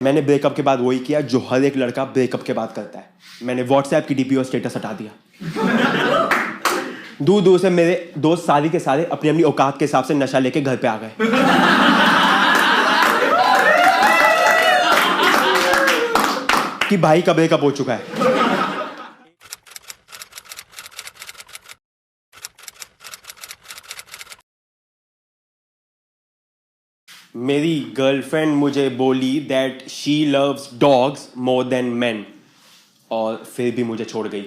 मैंने ब्रेकअप के बाद वही किया जो हर एक लड़का ब्रेकअप के बाद करता है। मैंने व्हाट्सएप की डीपी और स्टेटस हटा दिया। दूर दूर से मेरे दोस्त सारे के सारे अपनी अपनी औकात के हिसाब से नशा लेके घर पे आ गए। कि भाई का ब्रेकअप हो चुका है। मेरी गर्लफ्रेंड मुझे बोली that she loves dogs more than man, और फिर भी मुझे छोड़ गई।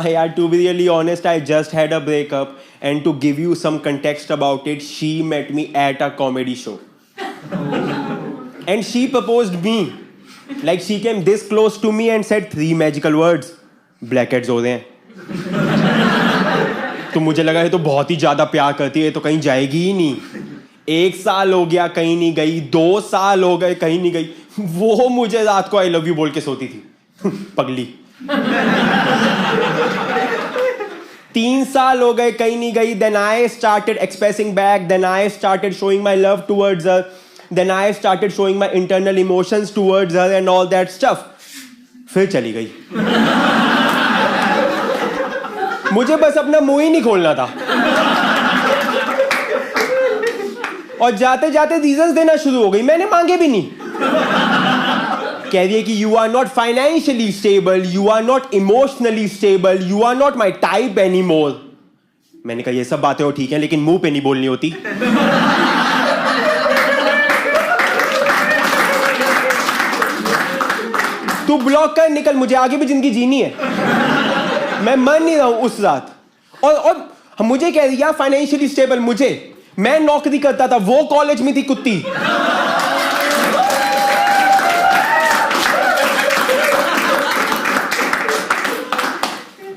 यार, to be really honest, I just had a breakup, and to give you some context about it, she met me at a comedy show. And she proposed me. Like, she came this close to me and said 3 magical words. Blackheads हो रहे हैं। तो मुझे लगा ये तो बहुत ही ज्यादा प्यार करती है, तो कहीं जाएगी ही नहीं। 1 साल हो गया कहीं नहीं गई, 2 साल हो गए कहीं नहीं गई। वो मुझे रात को आई लव यू बोल के सोती थी। पगली। 3 साल हो गए कहीं नहीं गई। Then I started expressing back. Then I started showing my love towards her. Then I started showing my internal emotions towards her and all that stuff. फिर चली गई। मुझे बस अपना मुंह ही नहीं खोलना था, और जाते जाते रीजंस देना शुरू हो गई। मैंने मांगे भी नहीं। कह रही है कि you are not financially stable, you are not emotionally stable, you are not my type any more. मैंने कहा ये सब बातें हो ठीक है, लेकिन मुंह पे नहीं बोलनी होती। तू ब्लॉक कर, निकल, मुझे आगे भी जिंदगी जीनी है। मैं मर नहीं रहा हूं उस रात। और मुझे कह रही है फाइनेंशियली स्टेबल, मैं नौकरी करता था, वो कॉलेज में थी कुत्ती।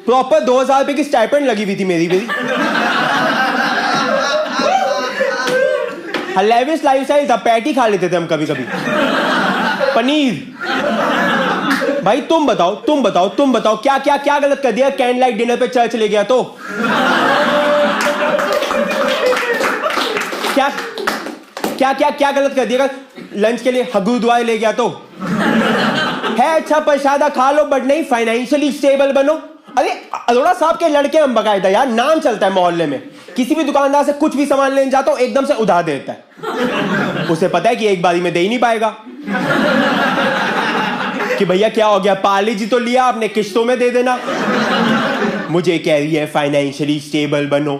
प्रॉपर 2000 रुपए की स्टाइपेंड लगी हुई थी मेरी। लेविश लाइफस्टाइल था, पैटी खा लेते थे हम कभी कभी, पनीर। भाई तुम बताओ क्या गलत कर दिया? कैंड लाइट डिनर पे चर्च ले गया तो क्या गलत कर दिया? लंच के लिए गुरुद्वारे ले गया तो है अच्छा प्रसादा खा लो, बट नहीं फाइनेंशियली स्टेबल बनो। अरे अरोड़ा साहब के लड़के हम बकायदा यार, नाम चलता है मोहल्ले में। किसी भी दुकानदार से कुछ भी सामान लेने जाता हूं, एकदम से उधार देता है। उसे पता है कि एक बारी में दे ही नहीं पाएगा। कि भैया क्या हो गया, पाली जी तो लिया आपने, किश्तों में दे देना। मुझे कह रही है फाइनेंशियली स्टेबल बनो।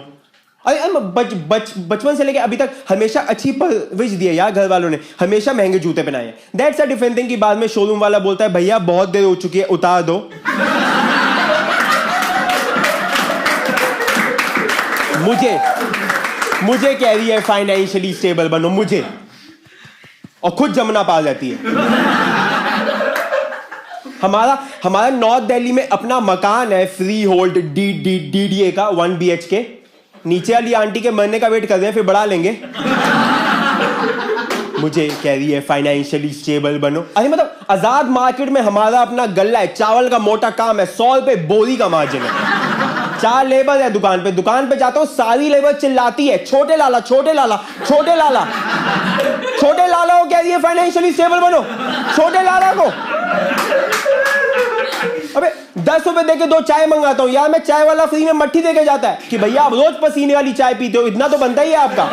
अरे बचपन से लेके अभी तक हमेशा अच्छी परवरिश दी है यार, घर वालों ने हमेशा महंगे जूते पहनाए हैं। That's a different thing. कि बाद में शोरूम वाला बोलता है भैया बहुत देर हो चुकी है, उतार दो। मुझे कह रही है फाइनेंशियली स्टेबल बनो, मुझे, और खुद जमुना पा जाती है। हमारा नॉर्थ दिल्ली में अपना मकान है, फ्री होल्ड DDA का 1 BHK। नीचे वाली आंटी के मरने का वेट कर रहे हैं, फिर बढ़ा लेंगे। मुझे कह रही है फाइनेंशियली स्टेबल बनो। अरे मतलब आजाद मार्केट में हमारा अपना गल्ला है, चावल का मोटा काम है, 100 रुपए बोरी का मार्जिन है। 4 लेबर है दुकान पे जाता हूँ, सारी लेबर चिल्लाती है छोटे लाला छोटे लाला छोटे लाला छोटे लाला को कह रही है फाइनेंशियली स्टेबल बनो। छोटे लाला को अबे 10 रुपए देके 2 चाय मंगाता हूं यार, मैं चाय वाला फ्री में मट्ठी देके जाता है कि भैया आप रोज पसीने वाली चाय पीते हो, इतना तो बनता ही है आपका।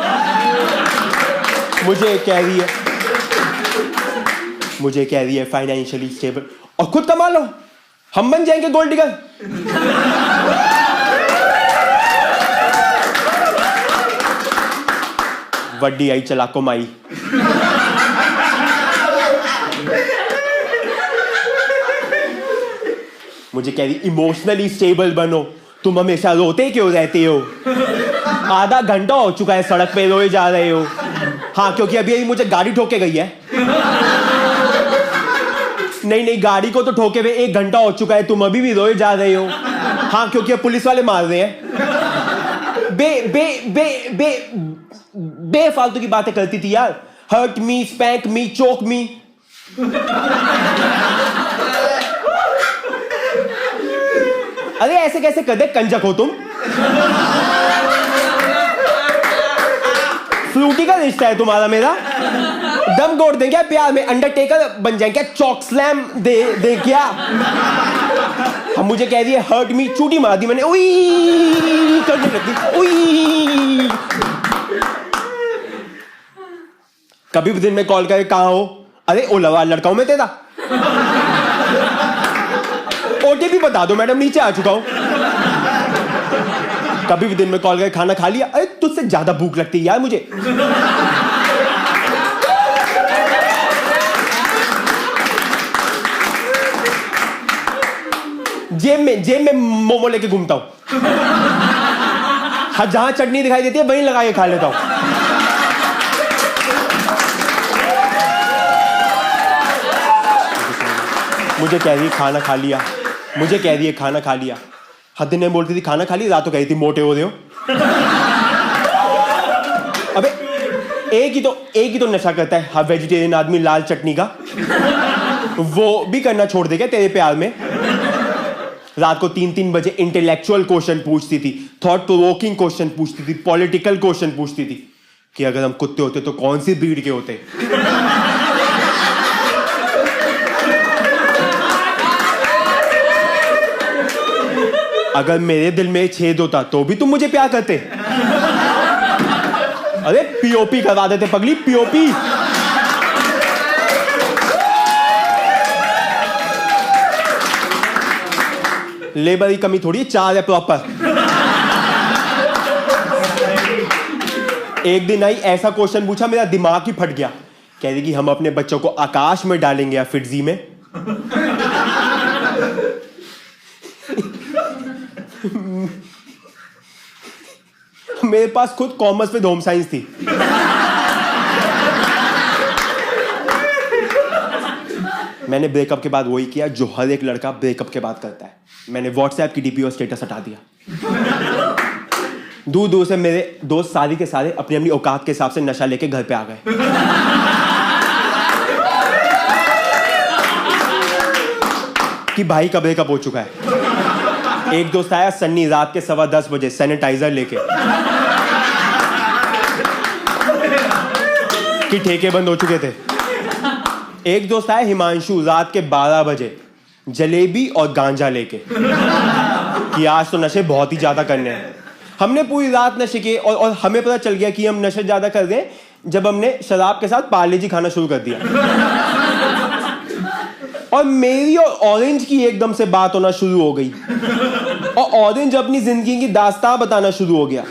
मुझे कह रही है फाइनेंशियली स्टेबल, और खुद कमा लो, हम बन जाएंगे गोल्ड डिगर। वड्डी आई चलाको माई। मुझे कह रही इमोशनली स्टेबल बनो। तुम हमेशा रोते क्यों रहते हो? आधा घंटा हो चुका है सड़क पे रोए जा रहे हो। हाँ, क्योंकि अभी मुझे गाड़ी ठोके गई है। नहीं, गाड़ी को तो ठोके हुए 1 घंटा हो चुका है, तुम अभी भी रोए जा रहे हो। हाँ, क्योंकि अब पुलिस वाले मार रहे हैं। बेफालतू की बातें करती थी यार। हर्ट मी, स्पैंक मी, चोक मी। अरे ऐसे कैसे कर दे, कंजक हो तुम। फ्लू चूटी का रिश्ता है तुम्हारा मेरा? दम गोड़ दें क्या प्यार में? अंडरटेकर बन जाए क्या? चॉक स्लैम दे क्या? हम मुझे कह रही है हर्ट मी, चूटी मार दी मैंने, उई करने लगी, उई। कभी भी दिन में कॉल करके कहाँ हो? अरे ओला लड़का हूं मैं तेरा। ओटीपी बता दो मैडम, नीचे आ चुका हूं। कभी भी दिन में कॉल करके खाना खा लिया? अरे तुझसे ज्यादा भूख लगती है यार मुझे। जेब में मोमो लेके घूमता हूं। हाँ, जहां चटनी दिखाई देती है वहीं लगा के खा लेता हूं। मुझे कह रही है खाना खा लिया, मुझे कह रही है खाना खा लिया। हर दिन नहीं बोलती थी खाना खा लिया, रात को कह रही थी मोटे हो रहे हो। अबे एक ही तो नशा करता है हर वेजिटेरियन आदमी, लाल चटनी का। वो भी करना छोड़ दे क्या तेरे प्यार में? रात को 3-3 बजे इंटेलेक्चुअल क्वेश्चन पूछती थी, थॉट प्रोवोकिंग क्वेश्चन पूछती थी, पॉलिटिकल क्वेश्चन पूछती थी कि अगर हम कुत्ते होते तो कौन सी ब्रीड के होते। अगर मेरे दिल में छेद होता तो भी तुम मुझे प्यार करते? अरे पीओपी करवा देते पगली, पीओपी। लेबर की कमी थोड़ी, 4 है प्रॉपर। एक दिन आई, ऐसा क्वेश्चन पूछा मेरा दिमाग ही फट गया। कह रही कि हम अपने बच्चों को आकाश में डालेंगे या फिटजी में। मेरे पास खुद कॉमर्स में होम साइंस थी। मैंने ब्रेकअप के बाद वही किया जो हर एक लड़का ब्रेकअप के बाद करता है। मैंने व्हाट्सएप की डीपी और स्टेटस हटा दिया। दूर दूर से मेरे दोस्त सारे के सारे अपनी अपनी औकात के हिसाब से नशा लेके घर पे आ गए। कि भाई का ब्रेकअप हो चुका है। एक दोस्त आया सन्नी, रात के 10:15 बजे सैनिटाइजर लेके कि ठेके बंद हो चुके थे। एक दोस्त आया हिमांशु, रात के 12 बजे जलेबी और गांजा लेके कि आज तो नशे बहुत ही ज्यादा करने हैं। हमने पूरी रात नशे किए और हमें पता चल गया कि हम नशे ज्यादा कर रहे हैं जब हमने शराब के साथ पार्ले जी खाना शुरू कर दिया। और मेरी और ऑरेंज की एकदम से बात होना शुरू हो गई और ऑरेंज अपनी जिंदगी की दास्तां बताना शुरू हो गया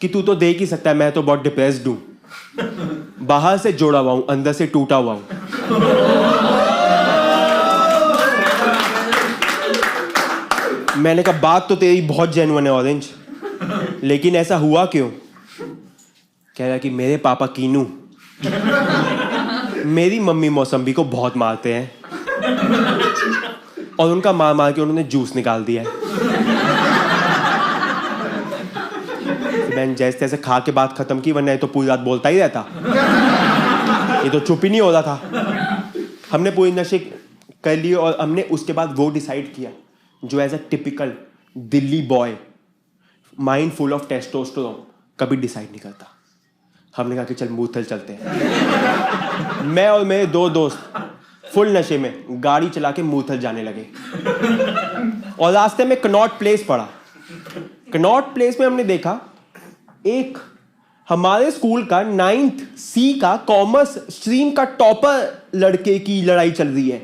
कि तू तो देख ही सकता है, मैं तो बहुत डिप्रेस्ड हूं, बाहर से जोड़ा हुआ हूं, अंदर से टूटा हुआ हूं। मैंने कहा बात तो तेरी बहुत जेन्युइन है ऑरेंज, लेकिन ऐसा हुआ क्यों? कह रहा कि मेरे पापा कीनू मेरी मम्मी मौसम्बी को बहुत मारते हैं और उनका मार मार के उन्होंने जूस निकाल दिया है। मैंने जैसे तैसे खा के बात खत्म की, वरना ये तो पूरी रात बोलता ही रहता, ये तो चुप ही नहीं हो रहा था। हमने पूरी नशे कर लिए और हमने उसके बाद वो डिसाइड किया जो as a typical Delhi boy mind full of testosterone कभी डिसाइड नहीं करता। हमने कहा कि चल मूर्थल चलते हैं। मैं और मेरे 2 दोस्त फुल नशे में गाड़ी चला के मूर्थल जाने लगे और रास्ते में कनॉट प्लेस पड़ा। कनॉट प्लेस में हमने देखा एक हमारे स्कूल का 9th C का कॉमर्स स्ट्रीम का टॉपर लड़के की लड़ाई चल रही है।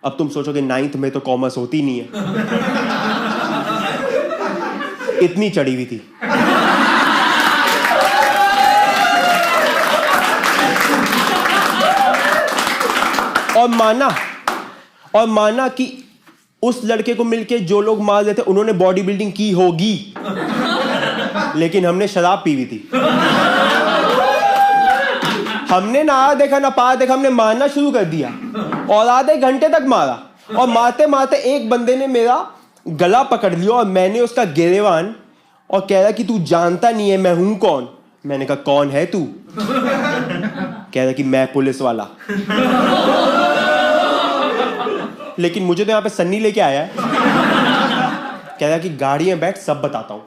अब तुम सोचोगे 9th में तो कॉमर्स होती नहीं है, इतनी चढ़ी हुई थी। और माना कि उस लड़के को मिलके जो लोग मार रहे थे उन्होंने बॉडी बिल्डिंग की होगी, लेकिन हमने शराब पी हुई थी। हमने ना देखा ना पा देखा, हमने मारना शुरू कर दिया और आधे घंटे तक मारा और मारते मारते एक बंदे ने मेरा गला पकड़ लिया और मैंने उसका गिरेवान और कह रहा कि तू जानता नहीं है मैं हूं कौन। मैंने कहा कौन है तू? कह रहा कि मैं पुलिस वाला। लेकिन मुझे तो यहां पे सन्नी लेके आया है। कह रहा कि गाड़ी में बैठ सब बताता हूं।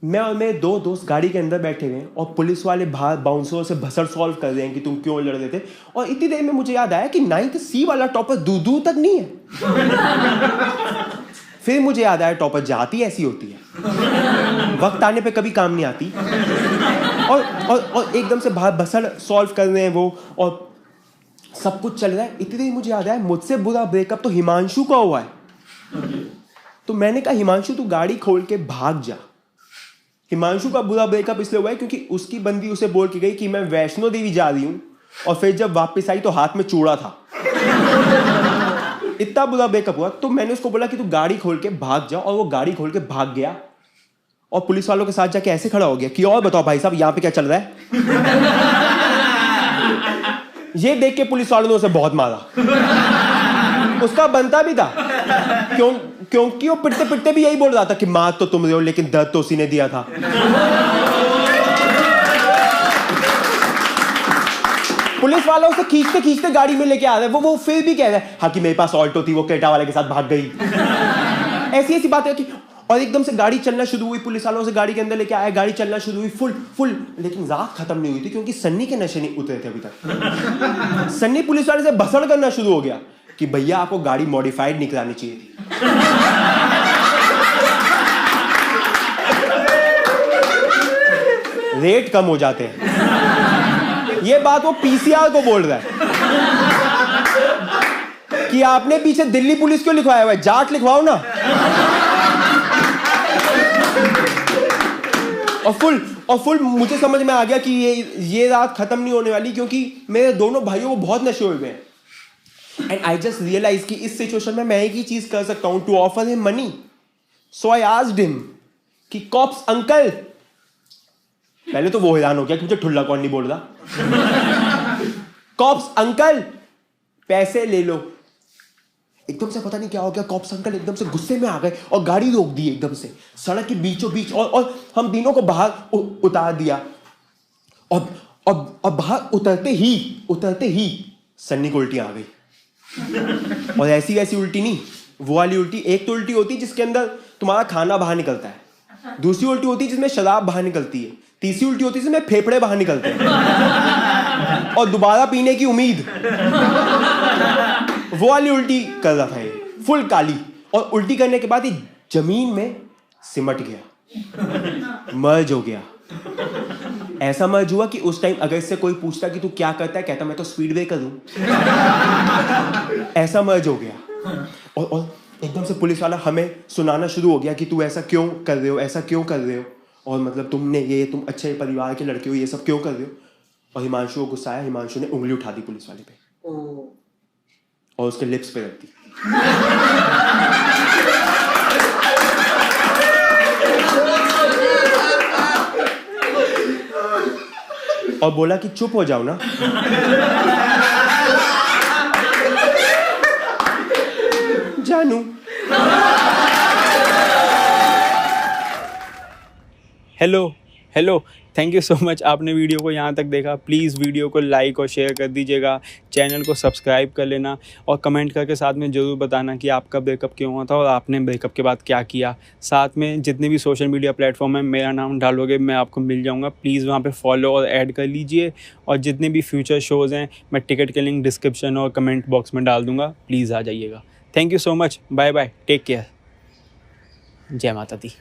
मैं और मेरे 2 दोस्त गाड़ी के अंदर बैठे हुए हैं और पुलिस वाले बाहर बाउंसरों से भसड़ सॉल्व कर रहे हैं कि तुम क्यों लड़ रहे थे। और इतनी देर में मुझे याद आया कि 9th C वाला टॉपर दूर दूर तक नहीं है। फिर मुझे याद आया टॉपर जाती ऐसी होती है, वक्त आने पे कभी काम नहीं आती। और एकदम से बाहर भसड़ सॉल्व कर रहे हैं वो, और सब कुछ चल रहा है। इतनी देर मुझे याद आया मुझसे बुरा ब्रेकअप तो हिमांशु का हुआ है। तो मैंने कहा हिमांशु तू गाड़ी खोल के भाग जा। हिमांशु का बुरा ब्रेकअप इसलिए हुआ है क्योंकि उसकी बंदी उसे बोल के गई कि मैं वैष्णो देवी जा रही हूं, और फिर जब वापस आई तो हाथ में चूड़ा था। इतना बुरा ब्रेकअप हुआ। तो मैंने उसको बोला कि तू गाड़ी खोल के भाग जा, और वो गाड़ी खोल के भाग गया और पुलिस वालों के साथ जाके ऐसे खड़ा हो गया कि और बताओ भाई साहब यहाँ पे क्या चल रहा है। ये देख के पुलिस वालों ने उसे बहुत मारा। उसका बनता भी था, क्योंकि वो पिटते पिटते भी यही बोल रहा था कि मार तो तुम रहे हो लेकिन दर्द तो उसी ने दिया था। पुलिस वालों से खींचते खींचते गाड़ी में लेके आ रहे, वो फिर भी कह रहा है हाँ कि मेरे पास ऑल्टो थी, वो क्रेटा वाले के साथ भाग गई। ऐसी ऐसी बातें कि, और एकदम से गाड़ी चलना शुरू हुई, पुलिस वालों से गाड़ी के अंदर लेके आया, गाड़ी चलना शुरू हुई फुल। लेकिन रात खत्म नहीं हुई थी क्योंकि सन्नी के नशे नहीं उतरे थे अभी तक। सन्नी पुलिस वाले से भसड़ करना शुरू हो गया कि भैया आपको गाड़ी मॉडिफाइड नहीं करानी चाहिए थी। रेट कम हो जाते हैं। ये बात वो पीसीआर को बोल रहा है कि आपने पीछे दिल्ली पुलिस क्यों लिखवाया हुआ है, जाट लिखवाओ ना। और फुल मुझे समझ में आ गया कि ये रात खत्म नहीं होने वाली, क्योंकि मेरे दोनों भाइयों को बहुत नशे हुए हैं। एंड आई जस्ट रियलाइज कि इस सिचुएशन में मैं एक ही चीज कर सकता हूं, to offer him money. So I asked him कि कॉप्स अंकल, पहले तो वो हैरान हो गया कि मुझे ठुल्ला कौन नहीं बोल रहा। कॉप्स अंकल पैसे ले लो। एकदम से पता नहीं क्या हो गया, कॉप्स अंकल एकदम से गुस्से में आ गए और गाड़ी रोक दी एकदम से सड़क के बीचों बीच, और हम तीनों को बाहर उतार दिया। और बाहर उतरते ही सन्नी को उल्टी आ गई। और ऐसी वैसी उल्टी नहीं, वो वाली उल्टी। एक तो उल्टी होती है जिसके अंदर तुम्हारा खाना बाहर निकलता है, दूसरी उल्टी होती है जिसमें शराब बाहर निकलती है, तीसरी उल्टी होती है जिसमें फेफड़े बाहर निकलते हैं और दोबारा पीने की उम्मीद। वो वाली उल्टी कर रहा था ये, फुल काली। और उल्टी करने के बाद ये जमीन में सिमट गया, मर्ज हो गया। ऐसा मर्ज हुआ कि उस टाइम अगर इससे कोई पूछता कि तू क्या करता है, कहता मैं तो स्पीड ब्रेकर हूं। ऐसा मर्ज हो गया। और एकदम से पुलिस वाला हमें सुनाना शुरू हो गया कि तू ऐसा क्यों कर रहे हो, ऐसा क्यों कर रहे हो, और मतलब तुम अच्छे परिवार के लड़के हो, ये सब क्यों कर रहे हो। और हिमांशु को गुस्सा आया, हिमांशु ने उंगली उठा दी पुलिस वाले पे और उसके लिप्स पे रख दी। और बोला कि चुप हो जाओ ना। जानू। Hello, thank you so much. आपने वीडियो को यहाँ तक देखा। प्लीज़ वीडियो को लाइक और शेयर कर दीजिएगा, चैनल को सब्सक्राइब कर लेना, और कमेंट करके साथ में ज़रूर बताना कि आपका ब्रेकअप क्यों हुआ था और आपने ब्रेकअप के बाद क्या किया। साथ में जितने भी सोशल मीडिया प्लेटफॉर्म है, मेरा नाम डालोगे मैं आपको मिल जाऊँगा। प्लीज़ वहाँ पर फॉलो और ऐड कर लीजिए, और जितने भी फ्यूचर शोज़ हैं मैं टिकट के लिंक डिस्क्रिप्शन और कमेंट बॉक्स में डाल दूँगा। प्लीज़ आ जाइएगा। Thank you so much. Bye bye, take care. जय माता दी।